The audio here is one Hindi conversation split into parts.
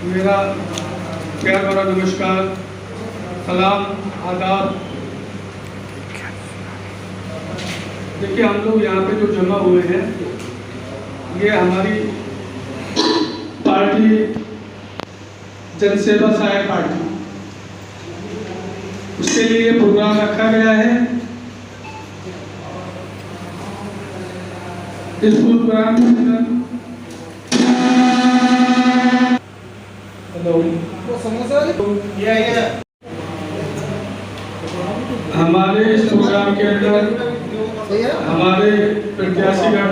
मेरा प्यार भरा नमस्कार, सलाम, आदाब। देखिए, हम लोग यहाँ पे जो जमा हुए हैं, ये हमारी पार्टी जनसेवा सहायक पार्टी, उसके लिए प्रोग्राम रखा गया है। इस प्रोग्राम के अंदर हमारे इस प्रोग्राम के अंदर हमारे प्रत्याशीगण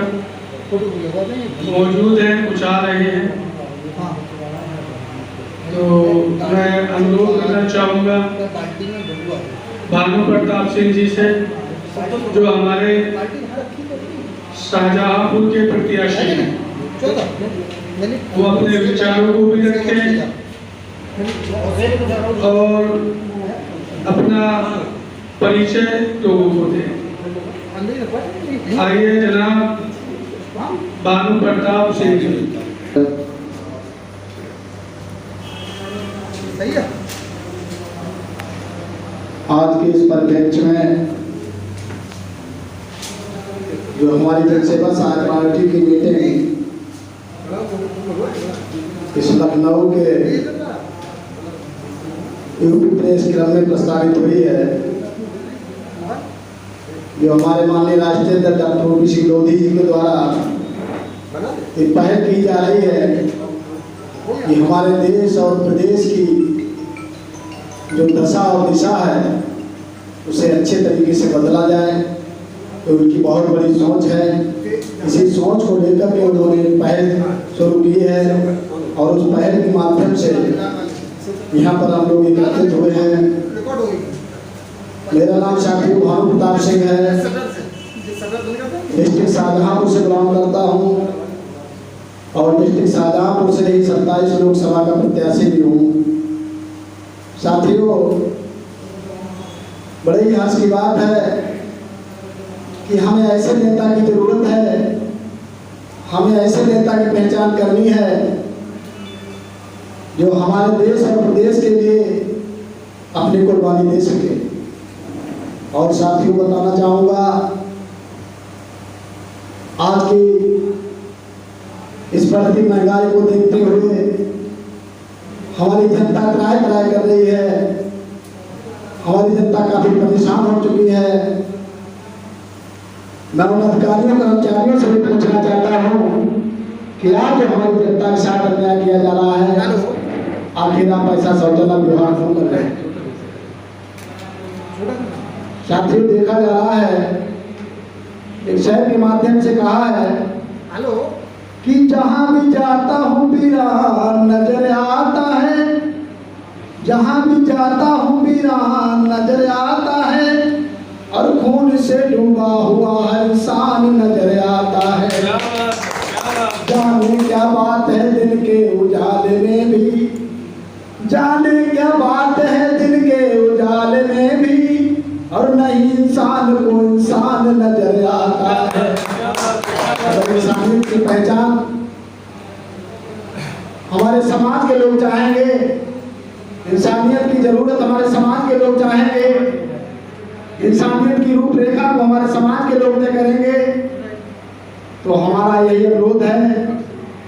मौजूद हैं, कुछ आ रहे हैं। तो मैं अनुरोध करना चाहूँगा भानु प्रताप सिंह जी से, जो हमारे शाहजहांपुर के प्रत्याशी हैं, वो अपने विचारों को भी रखें और अपना परिचय लोगों को दें। आइए जनाब भानु प्रताप सिंह जी। आज के इस परिप्रेक्ष्य में जो हमारी जनसेवा सहायक पार्टी की मीटिंग इस लखनऊ के यूपी प्रेस क्लब में प्रस्तावित हुई है, जो हमारे माननीय राष्ट्रीय अध्यक्ष डॉक्टर ओबीसी लोधी जी के द्वारा एक पहल की जा रही है कि हमारे देश और प्रदेश की जो दशा और दिशा है उसे अच्छे तरीके से बदला जाए। तो उनकी बहुत बड़ी सोच है, इसी सोच को लेकर के उन्होंने पहल शुरू की है और उस पहल के माध्यम से यहाँ पर हम लोग एकत्रित हुए हैं। मेरा नाम साथी भानु प्रताप सिंह है, डिस्ट्रिक्ट शाहजहांपुर से बिलोंग करता हूँ और डिस्ट्रिक्ट शाहजहांपुर से ही 27 लोकसभा का प्रत्याशी भी हूँ। साथियों, बड़े ही हर्ष की बात है कि हमें ऐसे नेता की जरूरत है, हमें ऐसे नेता की पहचान करनी है जो हमारे देश और प्रदेश के लिए अपनी कुर्बानी दे सके। और साथियों, बताना चाहूँगा, आज की इस बढ़ती महंगाई को देखते हुए हमारी जनता त्राय कर रही है, हमारी जनता काफी परेशान हो चुकी है। मैं उन अधिकारियों कर्मचारियों से भी पूछना चाहता हूँ कि आज जो हमारी जनता के साथ अन्याय किया जा रहा है, आखिर आप ऐसा शौचालय व्यवहार क्यों कर रहे हैं? साथियों, देखा जा रहा है, एक शहर के माध्यम से कहा है कि जहां भी जाता हूँ वीरान नजर आता है, जहां भी जाता हूँ वीरान नजर आता है, और खून से डूबा हुआ हर इंसान नजर आता है। जाने क्या बात है दिन के उजाले में भी, जाने क्या बात है दिन के उजाले में भी, और नहीं इंसान को इंसान नजर आता है। इंसानियत की पहचान हमारे समाज के लोग चाहेंगे, इंसानियत की जरूरत हमारे समाज के लोग चाहेंगे, इंसानियत की रूपरेखा को हमारे समाज के लोग तय करेंगे। तो हमारा यही अनुरोध है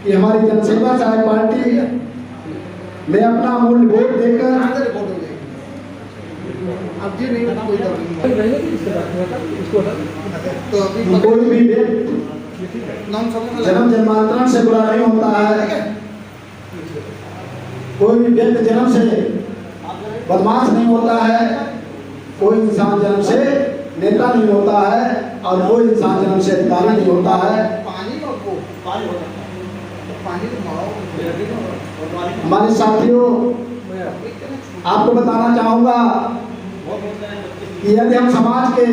कि हमारी जनसेवा सहायक पार्टी में अपना मूल्य वोट देकर कोई भी जन्म जन्मांतरण से बुरा नहीं होता है, कोई भी व्यक्ति जन्म से बदमाश नहीं होता है, कोई इंसान जन्म से नेता नहीं होता है, और कोई इंसान जन्म से अधिकारी नहीं होता है। हमारे साथियों, आपको बताना चाहूँगा कि यदि हम समाज के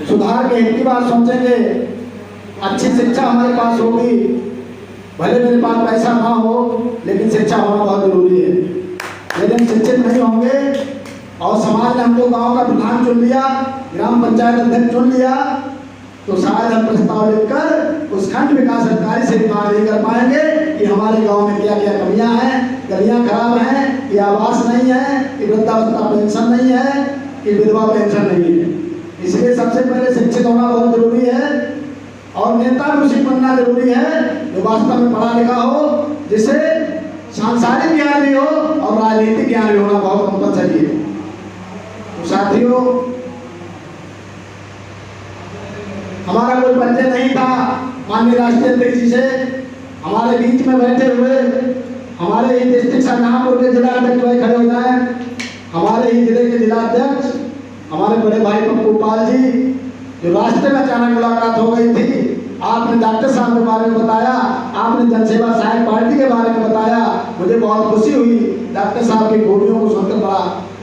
सुधार के हित की बात सोचेंगे, अच्छी शिक्षा हमारे पास होगी, भले मेरे पास पैसा ना हो लेकिन शिक्षा होना बहुत जरूरी है। यदि हम शिक्षित नहीं होंगे और समाज ने हमको गांव का प्रधान चुन लिया, ग्राम पंचायत अध्यक्ष चुन लिया, तो शायद हम प्रस्ताव लिखकर उस खंड विकास अधिकारी से बात नहीं कर पाएंगे कि हमारे गांव में क्या क्या कमियां आवास नहीं है, कि वृद्धावस्था पेंशन नहीं है, कि विधवा पेंशन नहीं है। इसलिए सबसे पहले शिक्षित होना बहुत जरूरी है और नेता भी उसी बनना जरूरी है जो वास्तव में पढ़ा लिखा हो, जिसे सांसारिक ज्ञान भी हो और राजनीतिक ज्ञान भी होना बहुत कंपलसरी है। तो साथियों, हमारा कोई परिचय नहीं था माननीय राष्ट्रीय अध्यक्ष जी से। हमारे बीच में बैठे हुए हमारे ही डिस्ट्रिक्ट शाहजहांपुर के जिला अध्यक्ष भाई खड़े हो जाए, हमारे ही जिले के जिला अध्यक्ष हमारे बड़े भाई पप्पू पाल जी, जो रास्ते में अचानक मुलाकात हो गई थी। आपने डॉक्टर साहब के बारे में बताया, आपने जनसेवा सहायक पार्टी के बारे में बताया, मुझे बहुत खुशी हुई। डॉक्टर साहब की खूबियों को सुनकर बड़ा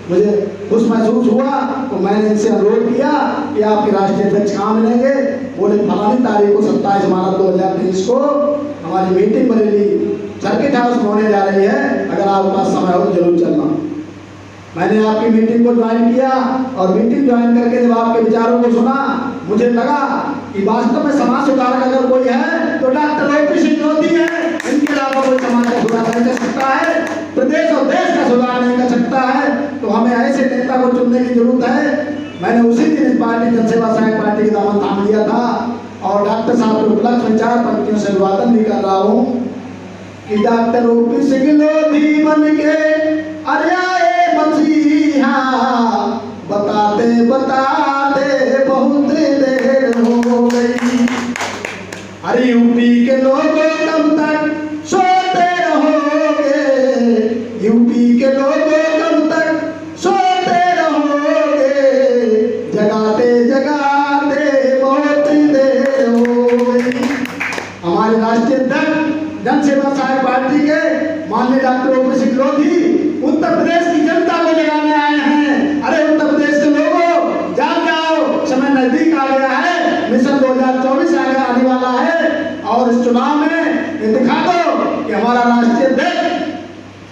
मुझे खुश महसूस हुआ। तो मैंने इनसे अनुरोध किया कि आपके राष्ट्रीय अध्यक्ष कहाँ मिलेंगे। बोले फलानी तारीख को 27 मार्च 2023 को हमारी मीटिंग बरेली सर्किट हाउस में होने जा रही है, अगर आपके पास समय हो जरूर चलना। मैंने आपकी मीटिंग को ज्वाइन किया और मीटिंग ज्वाइन करके जब आपके विचारों को सुना, मुझे लगा कि वास्तव में समाज सुधारक अगर कोई है तो डॉक्टर ओपी सिंह लोधी है। इनके अलावा कोई समाज का सुधार नहीं कर सकता है, प्रदेश और देश का सुधार नहीं कर सकता है। तो हमें ऐसे नेता को चुनने की जरूरत है। मैंने उसी दिन इस पार्टी जनसेवा सहायक पार्टी के दामन थाम लिया था और डॉक्टर साहब के उपलक्ष्य में 4 पंक्तियों से अभिवादन भी कर रहा हूँ कि डॉक्टर ओपी सिंह लोधी बन के अरे मसीहा बताते बताते बहुत देर हो गई। अरे यूपी के लोगों कब तक सोते रहोगे, यूपी के लोगों कब तक सोते रहोगे, जगाते जगाते बहुत देर हो गई। हमारे राष्ट्रीय अध्यक्ष जनसेवा सहायक पार्टी के माननीय डॉक्टर ओपी सिंह लोधी उत्तर प्रदेश की जनता को जगाने आए हैं। अरे उत्तर प्रदेश के लोगों जाग जाओ, समय नजदीक आ गया है, मिशन 2024 आने वाला है और इस चुनाव में ये दिखा दो कि हमारा राष्ट्रीय अध्यक्ष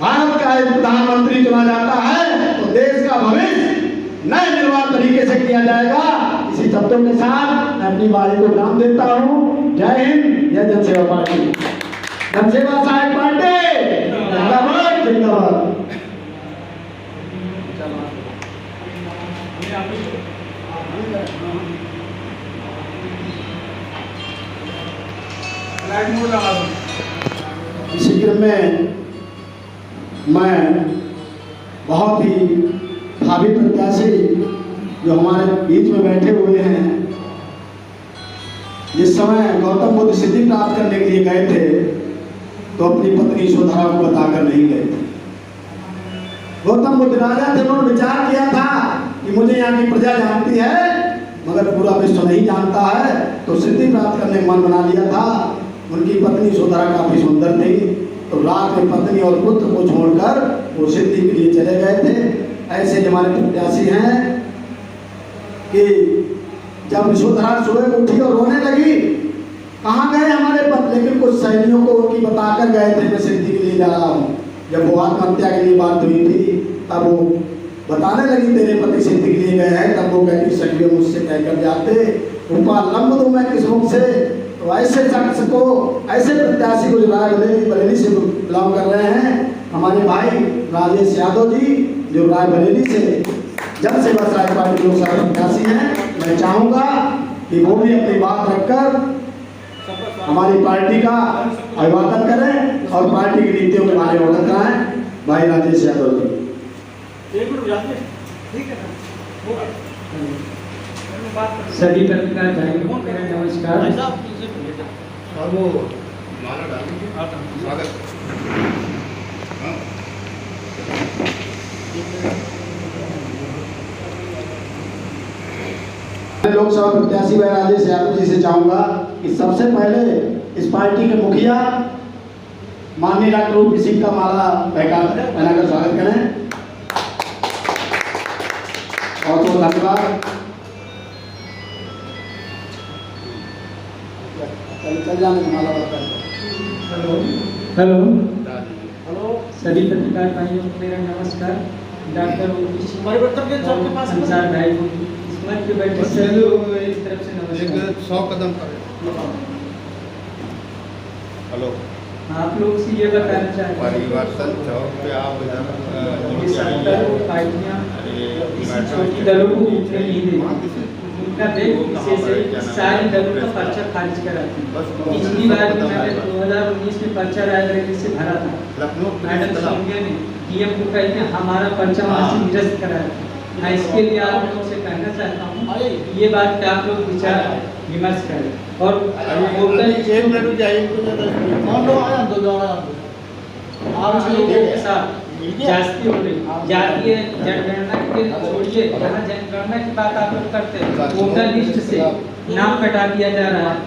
भारत का एक प्रधानमंत्री चुना जाता है तो देश का भविष्य नए निर्वाध तरीके से किया जाएगा। इसी शब्दों के साथ मैं अपनी वाणी को विराम देता हूँ। जय हिंद, जय जनसेवा पार्टी, जनसेवा सहायक पार्टी जिंदाबाद जिंदाबाद। इसी क्रम में मैं बहुत ही भावी प्रत्याशी जो हमारे बीच में बैठे हुए हैं, जिस समय गौतम बुद्ध सिद्धि प्राप्त करने के लिए गए थे तो अपनी पत्नी यशोधरा को बताकर नहीं गए थे। गौतम बुद्ध राजा थे, उन्होंने विचार किया था कि मुझे यहाँ की प्रजा जानती है मगर पूरा विश्व नहीं जानता है, तो सिद्धि प्राप्त करने का मन बना लिया था। उनकी पत्नी यशोधरा काफी सुंदर थी, तो रात में पत्नी और पुत्र को छोड़कर वो सिद्धि के लिए चले गए थे। ऐसे हमारे प्रत्याशी हैं कि जब यशोधरा सुबह उठी और रोने लगी, कहाँ गए हमारे पति, लेकिन कुछ सहेलियों को उनकी बताकर गए थे मैं सिद्धि के लिए जा रहा हूँ। जब वो आत्महत्या के लिए बात हुई थी तब वो बताने लगी तेरे पति सिद्धि के लिए गए हैं, तब वो कहती सखियों मुझसे कहकर जाते ऊपर लंब दूं मैं किस मुख से। तो ऐसे शख्स को, ऐसे प्रत्याशी को जो रायबरेली से बिलोंग कर रहे हैं हमारे भाई राजेश यादव जी, जो रायबरेली से जनसेवा सहायक पार्टी के लोकसभा प्रत्याशी हैं, मैं चाहूँगा कि वो भी अपनी बात रखकर हमारी पार्टी का अभिवादन करें और पार्टी की नीतियों के बारे में अवगत कराएं। भाई राजेश यादव जी। सभी पत्रकार भाइयों को मेरा नमस्कार। लोकसभा प्रत्याशी भाई राजेश यादव जी से चाहूंगा कि सबसे पहले इस पार्टी के मुखिया माननीय डॉक्टर ओपी सिंह का माला पहनाकर स्वागत करें। बहुत बहुत धन्यवाद। चल जाने का माला हेलो हेलो हेलो सभी पत्रकार भाइयों को मेरा नमस्कार। डॉक्टर ओपी सिंह संसार भाई मंच पे बैठे सभी तरफ से नमस्कार। 100 कदम हेलो आप लोग से ये बताना चाहते हैं परिवर्तन चौक पे आप कि सत्तर पार्टियां किसी छोटी दलों को उठने नहीं देती, उनका देख विशेष है सारी दलों का पर्चा खारिज कराती है। पिछली बार भी मैंने 2019 में पर्चा रायबरेली से भरा था, मैडम सोनिया ने डीएम को कही कि हमारा पर्चा वहाँ से निरस्त कराया। मैं इसके लिए आप लोगों से कहना चाहता हूँ ये बात पे आप लोग विचार विमर्श करें। और वोटर एक मिनट जाइए आप लोगों के साथ जाति हो रही, जातीय जनगणना के छोड़िए, यहाँ जनगणना की बात आप लोग करते हैं, वोटर लिस्ट से नाम कटा दिया जा रहा है।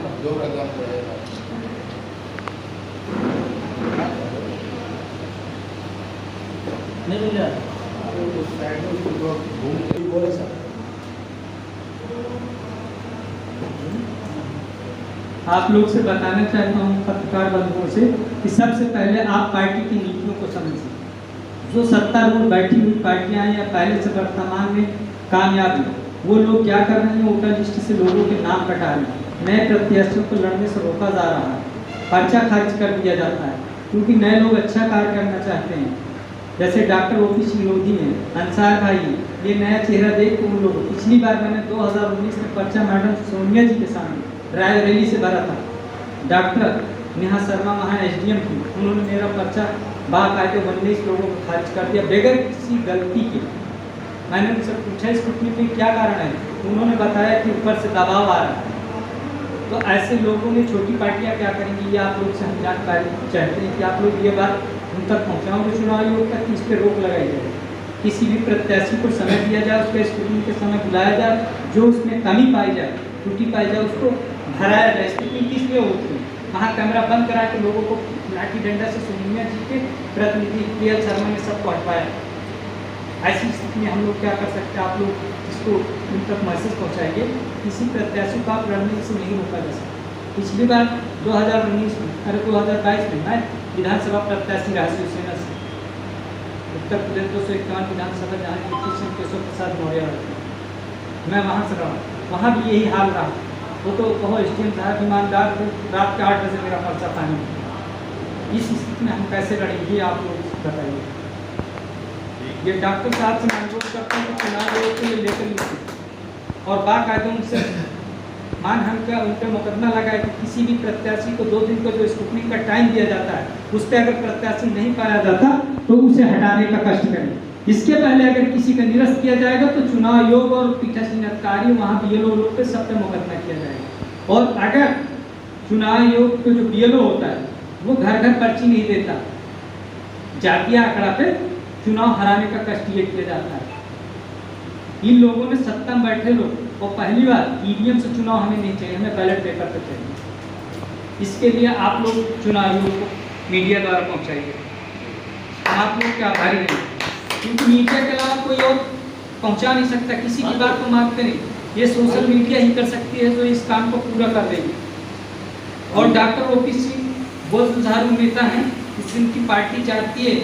बोले सर आप लोग से बताना चाहता हूँ पत्रकार बंधुओं से कि सबसे पहले आप पार्टी की नीतियों को समझिए। जो सत्तारूढ़ बैठी हुई पार्टियां या पहले से वर्तमान में कामयाब हैं, वो लोग क्या कर रहे हैं, वोटर लिस्ट से लोगों के नाम कटा रहे हैं, नए प्रत्याशियों को लड़ने से रोका जा रहा है, पर्चा खारिज कर दिया जाता है, क्योंकि नए लोग अच्छा कार्य करना चाहते हैं। जैसे डॉक्टर ओपी सिंह हैं, अंसार भाई हैं, ये नया चेहरा देख उन लोगों, पिछली बार मैंने 2019 में पर्चा मैडम सोनिया जी के सामने रायबरेली से भरा था। डॉक्टर नेहा शर्मा वहाँ एसडीएम थी, उन्होंने मेरा पर्चा बाकायदे 19 लोगों को खारिज कर दिया बगैर किसी गलती के। मैंने उनसे पूछा स्क्रूटनी पे क्या कारण है, उन्होंने बताया कि ऊपर से दबाव आ रहा है। तो ऐसे लोगों में छोटी पार्टियां क्या करेंगी, ये आप लोग से हम जानकारी चाहते हैं कि आप लोग ये बात उन तक पहुँचाओ जो चुनाव आयोग तक, इस पर रोक लगाई जाए, किसी भी प्रत्याशी को समय दिया जाए, उसके स्क्रूटनी के समय बुलाया जाए, जो उसमें कमी पाई जाए, त्रुटि पाई जाए, उसको भराया जाए। स्क्रूटनी किस लिए होती है, वहाँ कैमरा बंद करा के लोगों को लाठी डंडा से सोनिया जी के प्रतिनिधि PL शर्मा ने सबको हटवाया। ऐसी स्थिति में हम लोग क्या कर सकते हैं, आप लोग इसको उन तक मैसेज पहुँचाएंगे, किसी प्रत्याशी को आप लड़ने से नहीं रोका जा सकता। पिछली बार 2019 में 2022 में मैं विधानसभा प्रत्याशी रहा शिवसेना से, उत्तर प्रदेश 251 विधानसभा जहाँ केशव प्रसाद मौर्य रहते, मैं वहाँ से रहा, वहाँ भी यही हाल रहा। वो तो कहो SDM साहब ईमानदार थे, रात के 8 बजे मेरा पर्चा पानी। इस स्थिति में हम कैसे लड़ेंगे, आप लोग बताइए। ये डॉक्टर साहब से अनुरोध करते हैं कि चुनाव आयोग के लिए लेकर लिखिए और बाकायदे उनसे मानहान का उन पर मुकदमा लगाए कि किसी भी प्रत्याशी को 2 दिन का जो स्क्रूटनी का टाइम दिया जाता है, उस पर अगर प्रत्याशी नहीं पाया जाता तो उसे हटाने का कष्ट करें। इसके पहले अगर किसी का निरस्त किया जाएगा तो चुनाव आयोग और पीठासीन अधिकारी वहाँ BLO लोग पे सब पे मुकदमा किया जाएगा। और अगर चुनाव आयोग का जो BLO होता है वो घर घर पर्ची नहीं देता, जातीय आंकड़ा पे चुनाव हराने का कष्ट ये किया जाता है। इन लोगों ने सत्ता में बैठे लोग और पहली बार EVM से चुनाव हमें नहीं चाहिए, हमें बैलेट पेपर पे चाहिए। इसके लिए आप लोग चुनाव आयोग को मीडिया द्वारा पहुँचाइए, आप लोग के आभारी हैं, क्योंकि मीडिया के अलावा कोई और पहुंचा नहीं सकता, किसी की बात को मानते नहीं। ये सोशल मीडिया ही कर सकती है जो इस काम को पूरा कर देगी। और डॉक्टर OP सिंह वो जुझारू नेता हैं, जिनकी पार्टी चाहती है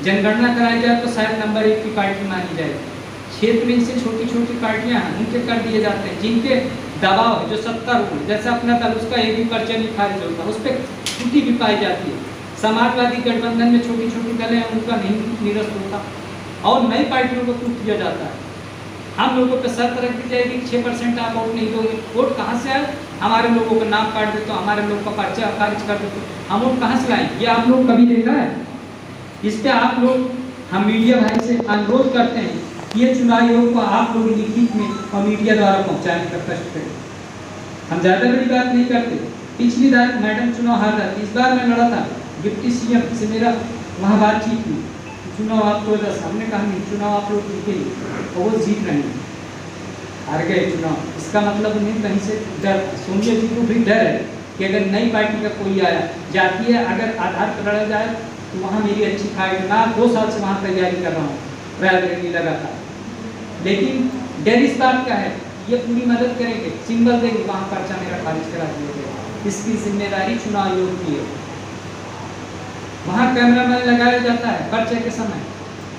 जनगणना कराई जाए तो शायद नंबर 1 की पार्टी मानी जाए। क्षेत्र में से छोटी छोटी पार्टियां हैं, उनके कर दिए जाते हैं, जिनके दबाव है, जो सत्तारूढ़, जैसे अपना दल, उसका एक भी पर्चा नहीं खारिज होता, उस पर त्रुटि भी पाई जाती है। समाजवादी गठबंधन में छोटी छोटी दलें हैं, उनका नहीं निरस्त होता और नई पार्टियों को टूट दिया जाता है। हम लोगों पर शर्त रख दी जाएगी 6% आप वोट नहीं दोगे। वोट कहाँ से आए, हमारे लोगों का नाम काट देते हो, हमारे लोग का पर्चा खारिज कर देते हो, हम वोट कहाँ से लाएं? ये आप लोग कभी देखा है? इस पर आप लोग, हम मीडिया भाई से अनुरोध करते हैं कि ये चुनाव आयोग को आप लोग लिखित में और मीडिया द्वारा पहुँचाने का कष्ट करें। हम ज़्यादा बड़ी बात नहीं करते। पिछली बार मैडम चुनाव हार रहा थी, इस बार मैं लड़ा था, डिप्टी CM से मेरा वहाँ बातचीत हुई, चुनाव आपको 10, हमने कहा नहीं, चुनाव आप लोग जीतेंगे और वो जीत रहे हैं, हार गए चुनाव। इसका मतलब उन्हें कहीं से डर, सोनिया जी को भी डर है कि अगर नई पार्टी का कोई आया, जाती है अगर आधार पर लड़ा जाए तो वहाँ मेरी अच्छी खाएगी। मैं 2 साल से वहाँ तैयारी कर रहा हूँ, रायबरेली लगातार, लेकिन डर इस बात का है ये पूरी मदद करेंगे, सिंबल देंगे, वहाँ पर्चा मेरा खारिज करा दिया गया। इसकी जिम्मेदारी चुनाव आयोग की है। वहाँ कैमरामैन लगाया जाता है पर्चे के समय,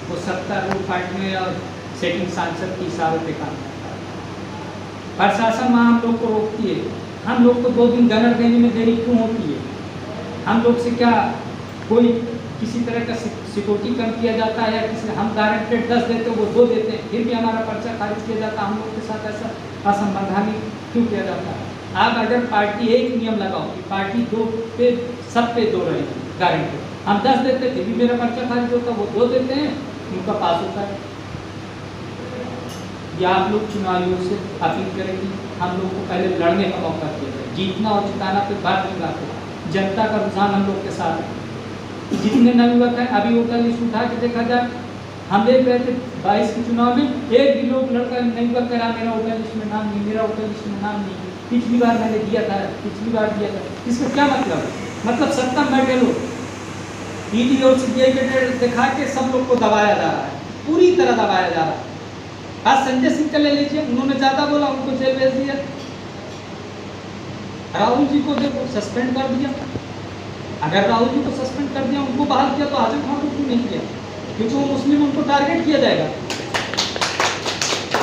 वो सत्तारूढ़ पार्टी में और सेटिंग सांसद की इशारों पे काम करता है। प्रशासन वहाँ हम लोग को रोकती है, हम लोग को 2 दिन गनर देने में देरी क्यों होती है? हम लोग से क्या कोई किसी तरह का सिक्योरिटी कम किया जाता है या किसी हम गारंटेड 10 देते हैं वो 2 देते हैं, फिर भी हमारा पर्चा खारिज किया जाता है। हम लोग के साथ ऐसा असंवैधानिक क्यों किया जाता है? आप अगर पार्टी एक नियम लगाओ कि पार्टी 2 पे सब पे 2 रहेगी गारंटेड, हम 10 देते फिर भी मेरा पर्चा खारिज होता, वो 2 देते हैं उनका पास होता है। या आप लोग चुनाव आयोग से अपील करेंगे हम लोग को पहले लड़ने का मौका दिया जाए, जीतना और जिताना पे बात नहीं लाते, जनता का रुझान हम लोग के साथ है। जितने नवयुवक हैं अभी वोटर लिस्ट उठा के देखा जाए, हम देख रहे थे 22 के चुनाव में एक भी लोग लड़का नवयुवक करा मेरा वोटर लिस्ट में नाम नहीं, मेरा वोटर लिस्ट में नाम नहीं, पिछली बार मैंने दिया था, पिछली बार दिया था। इसका क्या मतलब है? मतलब सत्ता बैठे लोग ईडी और सीबीआई के दिखा के सब लोग को दबाया जा रहा है, पूरी तरह दबाया जा रहा है। आज संजय सिंह का ले लीजिए, उन्होंने ज्यादा बोला, उनको जेल भेज दिया। राहुल जी को देखो सस्पेंड कर दिया। अगर राहुल जी को सस्पेंड कर दिया, उनको बहाल किया, तो आजम खान को क्यों नहीं किया? क्योंकि वो मुस्लिम, उनको टारगेट किया जाएगा।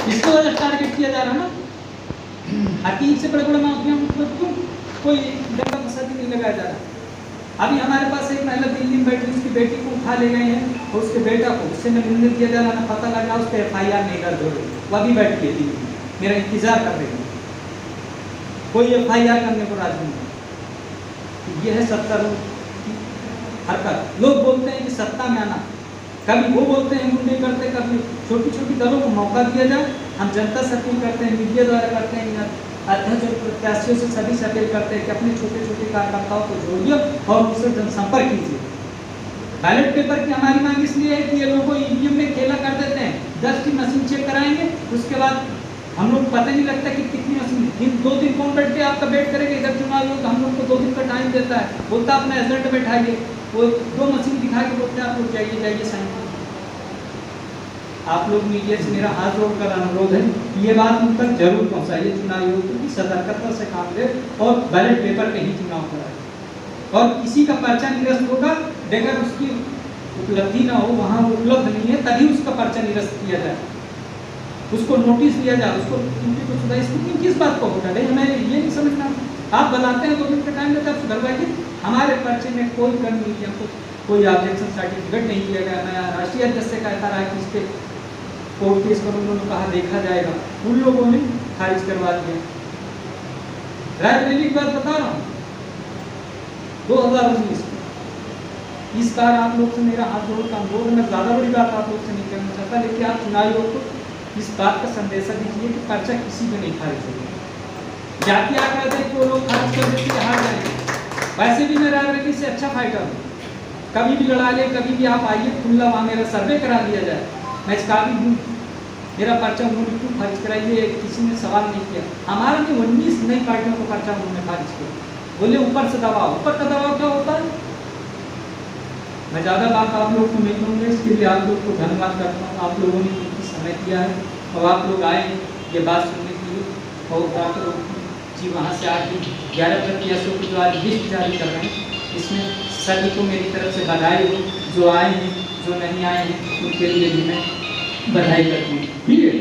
इसको वजह टारगेट किया जा रहा है ना। हकीम से बड़े बड़े माफिया क्यों कोई दंगा फसाद नहीं लगाया जा रहा? अभी हमारे पास एक महिला दिल्ली में बैठी, उसकी बेटी को उठा ले गए हैं और उसके बेटा को उससे न मिलने दिया जा रहा, ना पता लगा, उस पर FIR नहीं दर्ज हो रही, वो अभी बैठ के दिल्ली में मेरा इंतजार कर रही है, कोई FIR करने को राजी नहीं। ये है सत्ता की हरकत। लोग बोलते हैं कि सत्ता में आना, कभी वो बोलते हैं गुंडे करते, कभी छोटी छोटी दलों को मौका दिया जाए। हम जनता से अपील करते हैं, मीडिया द्वारा करते हैं, अध्यक्ष और प्रत्याशियों से सभी से अपील करते हैं कि अपने छोटे छोटे कार्यकर्ताओं को जोड़िए और उनसे जनसंपर्क कीजिए। बैलेट पेपर की हमारी मांग इसलिए है कि ये लोगों EVM में खेला कर देते हैं, 10 की मशीन चेक कराएंगे, उसके बाद हम लोग पता नहीं लगता कि कितनी मशीन, 2 दिन कौन बैठ के आपका वेट करेंगे। इधर चुनाव हो तो हम लोग को 2 दिन का टाइम देता है, बोलता अपना एजेंट बैठाइए, वो 2 मशीन दिखा के बोलते हैं आप लोग जाइए साइन। आप लोग मीडिया से मेरा हाथ जोड़कर अनुरोध है, ये बात उन तक जरूर पहुंचाइए, चुनाव आयोग की सतर्कता से काम ले और बैलेट पेपर पे ही चुनाव कराए। और किसी का पर्चा निरस्त होगा अगर उसकी उपलब्धि ना हो, वहाँ उपलब्ध नहीं है, तभी उसका पर्चा निरस्त किया जाए, उसको नोटिस दिया जाए, उसको इसको किस बात को होगा नहीं, हमें ये नहीं समझना। आप बनाते हैं 2 दिन का टाइम लेता है, सुधरवाइए। हमारे पर्चे में कोई कमी नहीं है, हमको कोई ऑब्जेक्शन सर्टिफिकेट नहीं दिया गया। मैं राष्ट्रीय अध्यक्ष से कहता रहा कि इस पर कोर्ट केस पर उन्होंने कहा देखा जाएगा, उन लोगों ने खारिज करवा दिया। रायबरेली की बात बता रहा हूँ 2019 इस बार आप लोग से मेरा हाथ जोड़ का अनुरोध, मैं ज़्यादा बड़ी बात आप लोग से नहीं करना चाहता, लेकिन आप चुनाव आयोग को इस बात का संदेशा दीजिए कि पर्चा किसी को नहीं खारिज होगा। जाति आंकड़ा देख के वो लोग खारिज कर देते हार जाएंगे। वैसे भी मैं रायबरेली से अच्छा फाइटर हूँ, कभी भी लड़ा ले, कभी भी आप आइए खुला, वहाँ मेरा सर्वे करा दिया जाए, मैं इसका भी हूँ। मेरा पर्चा उन्होंने क्यों खारिज कराइए, किसी ने सवाल नहीं किया। हमारा भी 19 नई पार्टियों को पर्चा उन्होंने खारिज किया, बोले ऊपर से दबाव। ऊपर का दबाव क्या होता है? मैं ज़्यादा बात आप लोग को नहीं कहूँगा, इसके लिए आप लोग को धन्यवाद करता हूँ। आप लोगों ने कितनी समय दिया है और आप लोग आए ये बात सुनने के लिए। और डॉक्टर जी वहाँ से आके 11 प्रत्याशियों की जो आज लिस्ट जारी कर रहे हैं, इसमें सभी को मेरी तरफ से बधाई हो, जो आए हैं, जो नहीं आए हैं, उनके लिए भी मैं बधाई करती हूँ। ठीक है,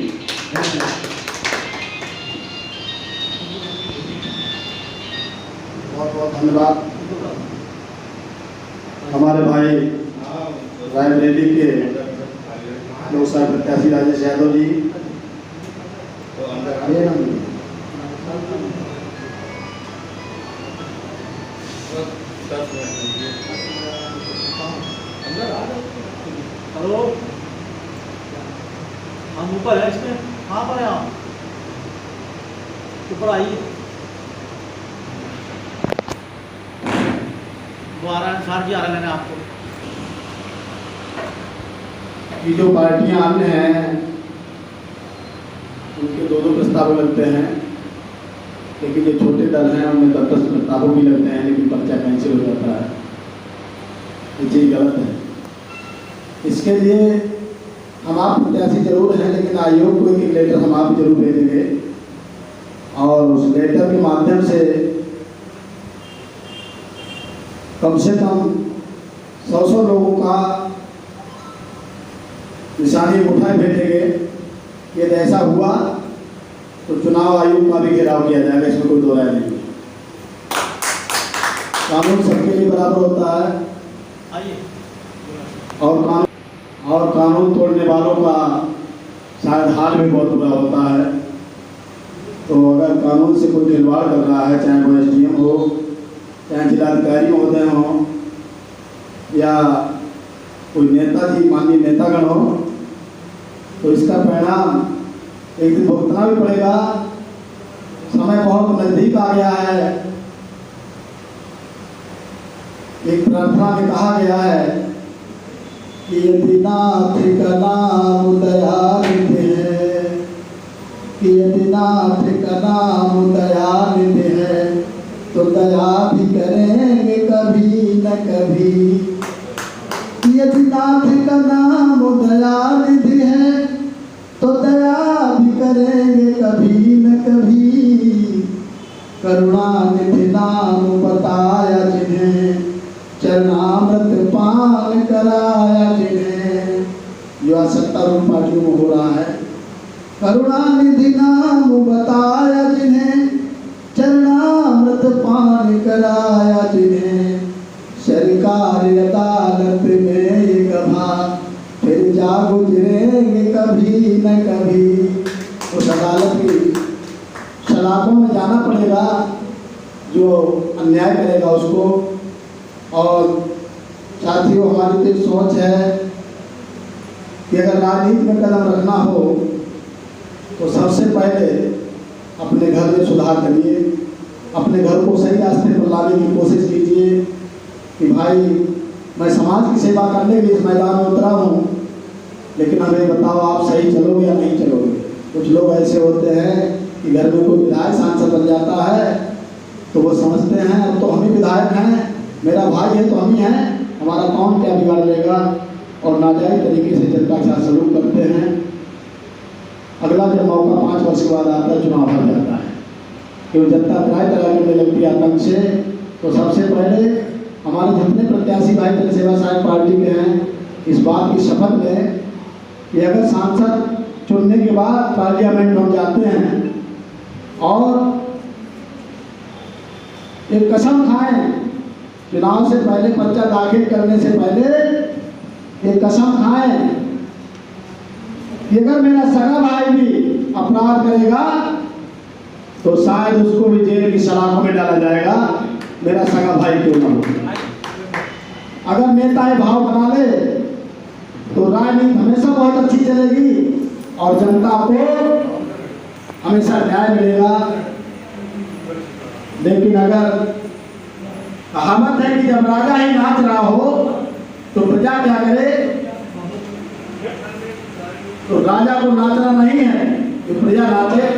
बहुत बहुत धन्यवाद हमारे भाई रायबरेली के लोकसभा प्रत्याशी राजेश यादव जी। हेलो, हम ऊपर है, इसमें कहाँ पर है आप? ऊपर आइए, वो आ रहा है, सर जी आ रहे हैं आपको। ये जो पार्टियां अन्य हैं उनके 2-2 प्रस्ताव लगते हैं, लेकिन जो छोटे दल हैं उनमें 10-10 प्रस्तावों भी लगते हैं, लेकिन पर्चा कैंसिल हो जाता है। ये चीज़ गलत है। इसके लिए हम आप प्रत्याशी जरूर हैं, लेकिन आयोग को एक लेटर हम आप जरूर भेजेंगे और उस लेटर के माध्यम से कम से कम 100 लोगों का निशानी उठाए भेजेंगे। यदि ऐसा हुआ तो चुनाव आयोग का भी घेराव किया जाएगा, इसमें कोई दो राय नहीं। कानून सबके लिए बराबर होता है आइए और कानून तोड़ने वालों का शायद हाल भी बहुत बुरा होता है। तो अगर कानून से कोई खिलवाड़ कर रहा है, चाहे वो SDM हो, चाहे जिलाधिकारी महोदय हो, या कोई नेता जी माननीय नेतागण हो, तो इसका परिणाम एक दिन भुगतना भी पड़ेगा। समय बहुत नजदीक आ गया है। एक प्रार्थना में कहा गया है कि यदि नाथ का नाम दयानिधि है, कि यदि नाथ का नाम दयानिधि है, तो दया भी करेंगे कभी न कभी। यदि नाथ का नाम दयानिधि है, तो दया भी करेंगे कभी न कभी। करुणानिधि नाम बताया जिन्हें, चरणामृत पान कराया जिन्हें। जो आज सत्तारूढ़ पार्टियों में हो रहा है। करुणानिधि नाम बताया जिन्हें, चरणामृत पान कराया जिन्हें। सरकारी अदालत में ये गवाह फिर जा गुजरेंगे कभी न कभी। उस अदालत की सलाखों में जाना पड़ेगा, जो अन्याय करेगा उसको। और साथियों, हमारी तो सोच है कि अगर राजनीति में कदम रखना हो तो सबसे पहले अपने घर में सुधार करिए, अपने घर को सही रास्ते पर लाने की कोशिश कीजिए कि भाई मैं समाज की सेवा करने के लिए इस मैदान में उतरा हूँ, लेकिन हमें बताओ आप सही चलोगे या नहीं चलोगे। कुछ लोग ऐसे होते हैं कि घर में कोई विधायक सांसद बन जाता है तो वो समझते हैं अब तो हम ही विधायक हैं, मेरा भाई है तो हम ही हैं, हमारा कौन क्या बिगाड़ लेगा, और नाजायज तरीके से जनता के साथ सलूक करते हैं। अगला जब मौका 5 वर्ष के बाद आता है, चुनाव हो जाता है, क्योंकि जनता त्राय तराई करने लगती है आतंक से। तो सबसे पहले हमारे जितने प्रत्याशी भाई जनसेवा सहायक पार्टी के हैं, इस बात की शपथ लें कि अगर सांसद चुनने के बाद पार्लियामेंट में जाते हैं और एक कसम खाएं, चुनाव से पहले, पर्चा दाखिल करने से पहले एक कसम खाएं कि अगर मेरा सगा भाई भी अपराध करेगा तो शायद उसको भी जेल की सलाखों में डाला जाएगा, मेरा सगा भाई क्यों ना हो। अगर नेता ये भाव बना ले तो राजनीति हमेशा बहुत अच्छी चलेगी और जनता को हमेशा न्याय मिलेगा। लेकिन अगर कहावत है कि जब राजा ही नाच रहा हो तो प्रजा क्या करे, तो राजा को नाचना नहीं है कि प्रजा नाचे,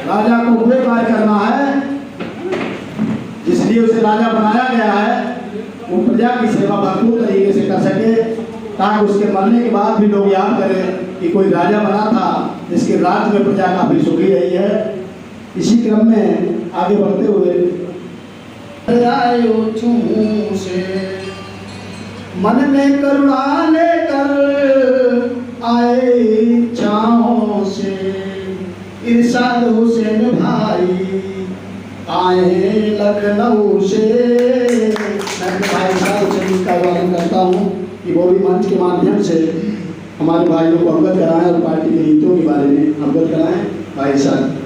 राजा को वो कार्य करना है जिसलिए उसे राजा बनाया गया है, वो प्रजा की सेवा भरपूर तरीके से कर सके, ताकि उसके मरने के बाद भी लोग याद करें कि कोई राजा बना था जिसके राज्य में प्रजा काफी सुखी रही है। इसी क्रम में आगे बढ़ते हुए से मन में करुणा लेकर आए इच्छाओं से, इरशाद हुसैन भाई आए लखनऊ से। मैं भाई साहब से का आह्वान करता हूँ कि वो भी मंच के माध्यम से हमारे भाइयों को अवगत कराएं और पार्टी के नीतियों के बारे में अवगत कराएं। भाई साहब,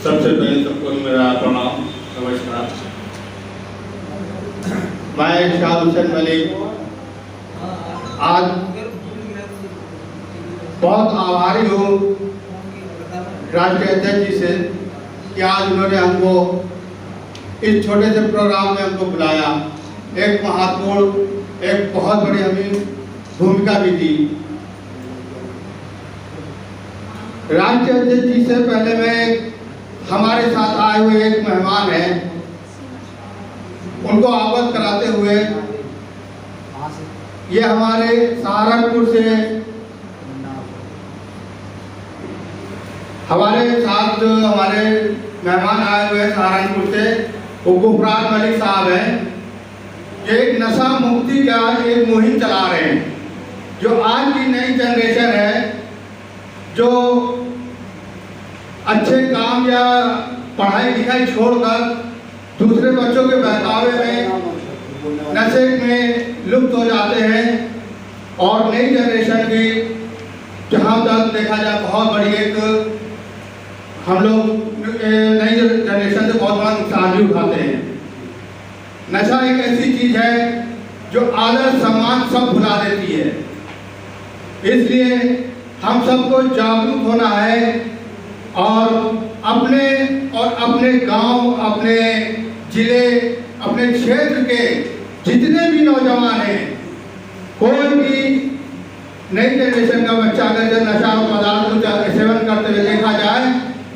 सबसे पहले सबको मेरा प्रणाम, नमस्कार। मैं इरशाद हुसैन मलिक आज बहुत आभारी हूँ राष्ट्रीय अध्यक्ष जी से कि आज उन्होंने हमको इस छोटे से प्रोग्राम में हमको बुलाया। एक महत्वपूर्ण, एक बहुत बड़ी हमें भूमिका भी दी। राष्ट्रीय अध्यक्ष जी से पहले मैं हमारे साथ आए हुए एक मेहमान हैं, उनको अवगत कराते हुए, ये हमारे सहारनपुर से हमारे साथ जो हमारे मेहमान आए हुए हैं सहारनपुर से, वो गुफरान मलिक साहब हैं, जो एक नशा मुक्ति का एक मुहिम चला रहे हैं। जो आज की नई जनरेशन है, जो अच्छे काम या पढ़ाई लिखाई छोड़कर दूसरे बच्चों के बहकावे में, नशे में लुप्त हो जाते हैं। और नई जनरेशन की जहाँ तक देखा जाए बहुत बड़ी एक हम लोग नई जनरेशन से बहुत बड़ा नुकसान भी उठाते हैं। नशा एक ऐसी चीज है जो आदर सम्मान सब भुला देती है। इसलिए हम सबको जागरूक होना है और अपने गांव, अपने जिले, अपने क्षेत्र के जितने भी नौजवान हैं, कोई भी नई जनरेशन का बच्चा अगर जब नशा पदार्थ का सेवन करते हुए देखा जाए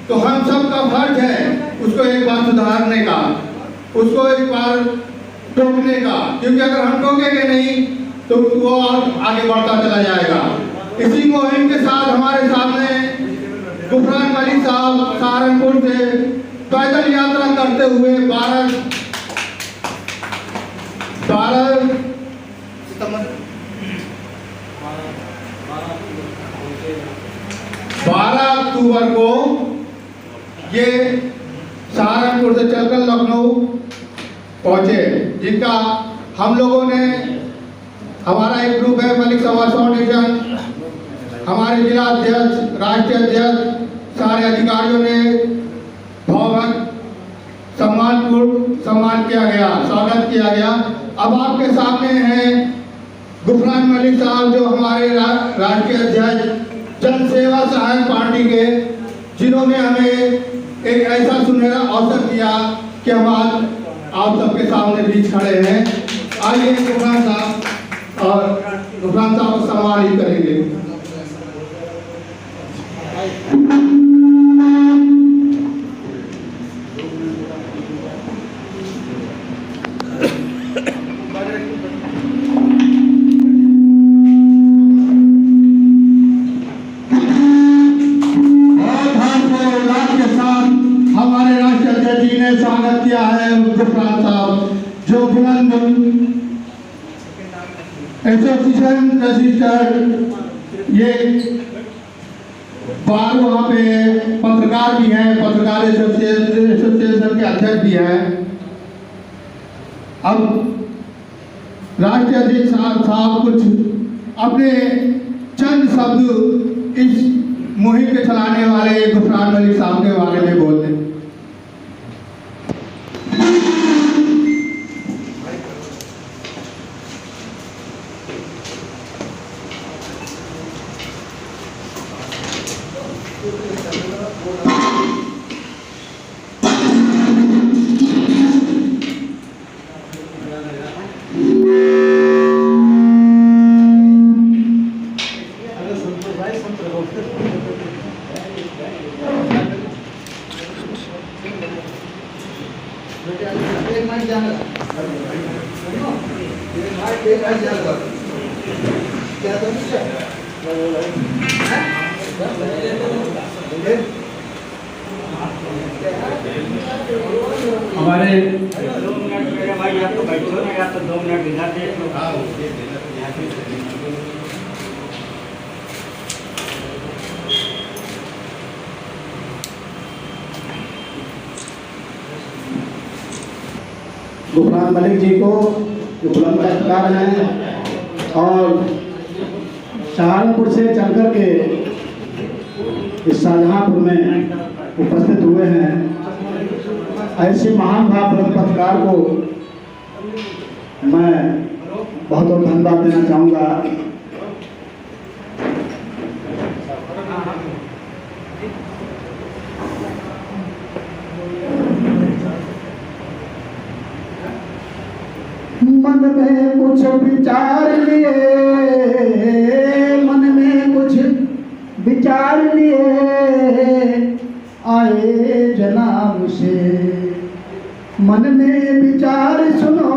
तो हम सब का फर्ज है उसको एक बार सुधारने का, उसको एक बार टोकने का, क्योंकि अगर हम टोकेंगे नहीं तो वो और आगे बढ़ता चला जाएगा। इसी मुहिम के साथ हमारे सामने गुफरान मलिक साहब सहारनपुर से पैदल यात्रा करते हुए 12 अक्टूबर को ये सहारनपुर से चलकर लखनऊ पहुंचे, जिनका हम लोगों ने, हमारा एक ग्रुप है मलिक समाज फाउंडेशन, हमारे जिला अध्यक्ष, राष्ट्रीय अध्यक्ष, सारे अधिकारियों ने भावभीनी सम्मान किया गया, स्वागत किया गया। अब आपके सामने हैं गुफरान मलिक साहब, जो हमारे राष्ट्रीय अध्यक्ष जन सेवा सहायक पार्टी के, जिन्होंने हमें एक ऐसा सुनहरा अवसर दिया कि हम आज आप सबके सामने बीच खड़े हैं। आइए गुफरान साहब और गुफरान साहब को सम्मानित करेंगे। हमारे राष्ट्रीय अध्यक्ष जी ने स्वागत किया है गुफरान साहब, जो बुलंद एसोसिएशन रजिस्टर्ड, ये बार वहाँ पे पत्रकार भी हैं, पत्रकार एसोसिएशन के अध्यक्ष भी हैं। अब राष्ट्रीय अध्यक्ष साहब कुछ अपने चंद शब्द इस मुहिम के चलाने वाले गुफरान मलिक साहब के बारे में बोलते हैं। हमारे गुफरान मलिक जी को जो बुलंद पुरस्कार हैं और सहारनपुर से चल कर के इस शाहजहांपुर में उपस्थित हुए हैं, ऐसे महान भाव बुलंद पत्रकार को मैं बहुत बहुत धन्यवाद देना चाहूँगा। मन में कुछ विचार लिए, मन में कुछ विचार लिए आए जनाब से, मन में विचार सुनो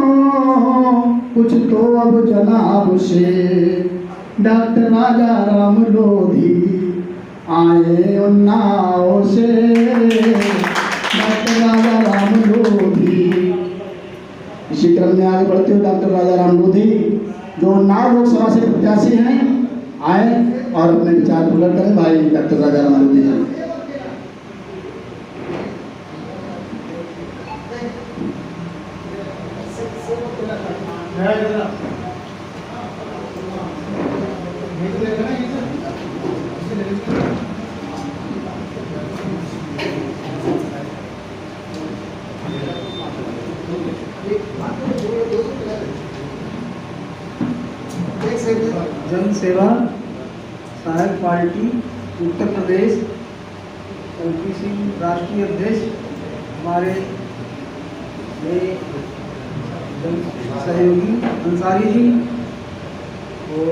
कुछ तो अब जनाब से। डॉक्टर राजा राम लोधी आए उन्नाव से, डॉक्टर राजा राम लोधी। इसी क्रम में आगे बढ़ते हुए डॉक्टर राजा राम लोधी, जो उन्नाव लोकसभा से प्रत्याशी हैं, आए और अपने विचार प्रकट करें। भाई डॉक्टर राजा राम लोधी जी। जन सेवा सहायक पार्टी उत्तर प्रदेश ओबीसी राष्ट्रीय अध्यक्ष हमारे मेरे सहयोगी अंसारी जी और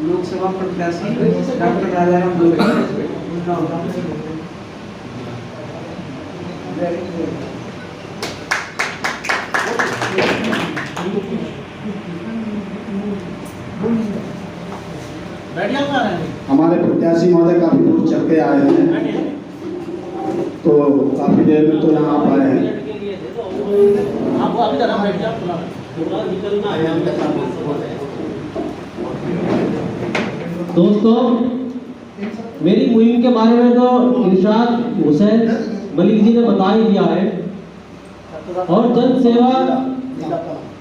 लोकसभा प्रत्याशी डॉक्टर राजाराम हमारे प्रत्याशी महोदय काफी दूर चल के आए हैं, तो काफी देर में तो यहाँ आप आए हैं। दोस्तों, मेरी मुहिम के बारे में तो इरशाद हुसैन मलिक जी ने बता ही दिया है, और जन सेवा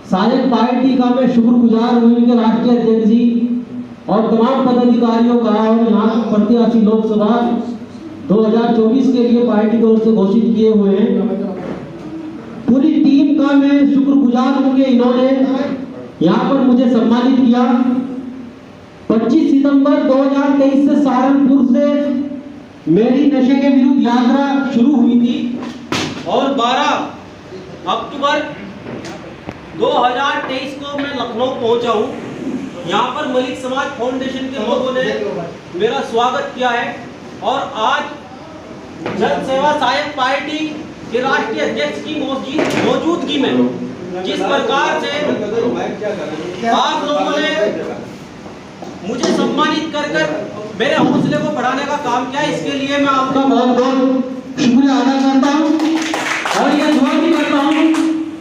सहायक पार्टी का मैं शुक्रगुजार हूँ इनके राष्ट्रीय अध्यक्ष जी और तमाम पदाधिकारियों का, और यहाँ प्रत्याशी लोकसभा 2024 के लिए पार्टी की ओर से घोषित किए हुए हैं। पूरी टीम का मैं शुक्रगुजार हूँ कि इन्होंने यहाँ पर मुझे सम्मानित किया। 25 सितंबर 2023 से सहारनपुर से मेरी नशे के विरुद्ध यात्रा शुरू हुई थी और 12 अक्टूबर 2023 को मैं लखनऊ पहुंचा हूं। यहाँ पर मलिक समाज फाउंडेशन के लोगों ने मेरा स्वागत किया है और आज जन सेवा सहायक पार्टी के राष्ट्रीय अध्यक्ष की मौजूदगी में जिस प्रकार से आप लोगों ने मुझे सम्मानित कर मेरे हौसले को बढ़ाने का काम किया, इसके लिए मैं आपका बहुत बहुत शुक्रिया अदा करता हूँ और ये दुआ भी करता हूँ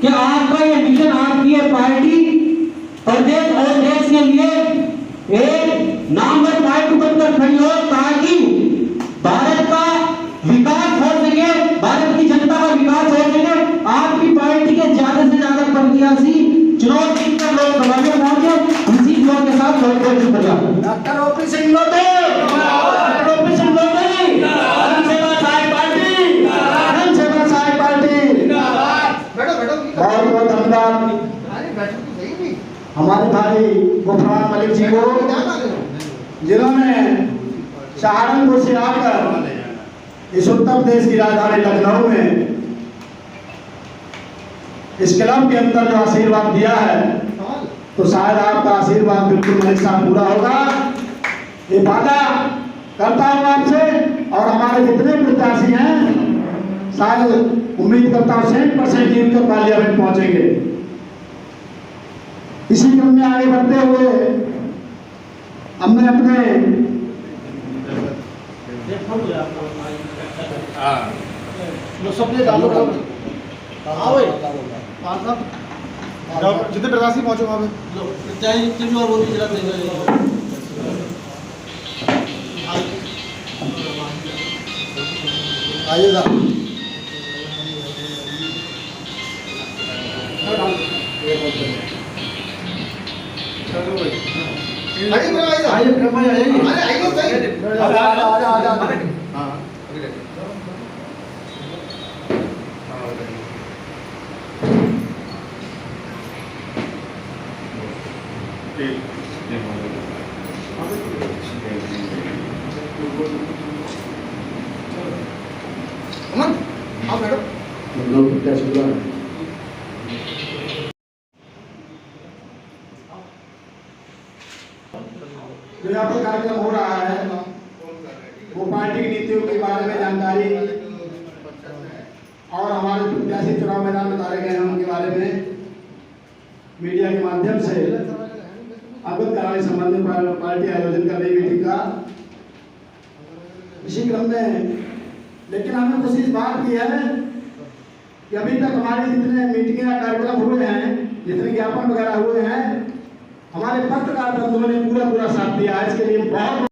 कि आपका ये मिशन, आपकी ये पार्टी प्रदेश और देश के लिए एक नामवर पार्टी बनकर खड़ी हो, ताकि भारत का विकास हो सके, भारत की जनता का विकास हो सके। आपकी पार्टी के ज्यादा से ज्यादा प्रत्याशी चुनाव जीतकर लोकसभा में पहुंचे, इसी दुआ के साथ बहुत बहुत शुक्रिया। डॉक्टर ओपी सिंह लोटे, डॉक्टर ओपी सिंह लोटे, जन सेवा सहायक पार्टी, जन सेवा सहायक पार्टी। बहुत बहुत धन्यवाद हमारे भाई गुफरान मलिक जी को, जिन्होंने सहारनपुर से आकर इस उत्तर प्रदेश की राजधानी लखनऊ में इस क्लब के अंदर जो आशीर्वाद दिया है, तो शायद आपका आशीर्वाद बिल्कुल मलिक साहब पूरा होगा। ये वादा करता हूँ आपसे, और हमारे जितने प्रत्याशी हैं शायद उम्मीद करता हूँ 100% जीतकर पार्लियामेंट पहुंचेंगे। इसी क्रम में आगे बढ़ते हुए हमने अपने जितने प्रत्याशी पहुंचे वहां पे आइएगा। जो यहाँ पर कार्यक्रम हो रहा है वो पार्टी की नीतियों के बारे में जानकारी और हमारे प्रत्याशी चुनाव मैदान में उतारे गए हैं उनके बारे में मीडिया के माध्यम से अवगत कराने संबंध में पार्टी आयोजन कर रही मीटिंग का। इसी क्रम में लेकिन हमने कोशिश बात की है कि अभी तक हमारे जितने मीटिंग या कार्यक्रम हुए हैं, जितने ज्ञापन वगैरह हुए हैं, हमारे पत्रकार बंधुओं ने पूरा साथ दिया है। इसके लिए बहुत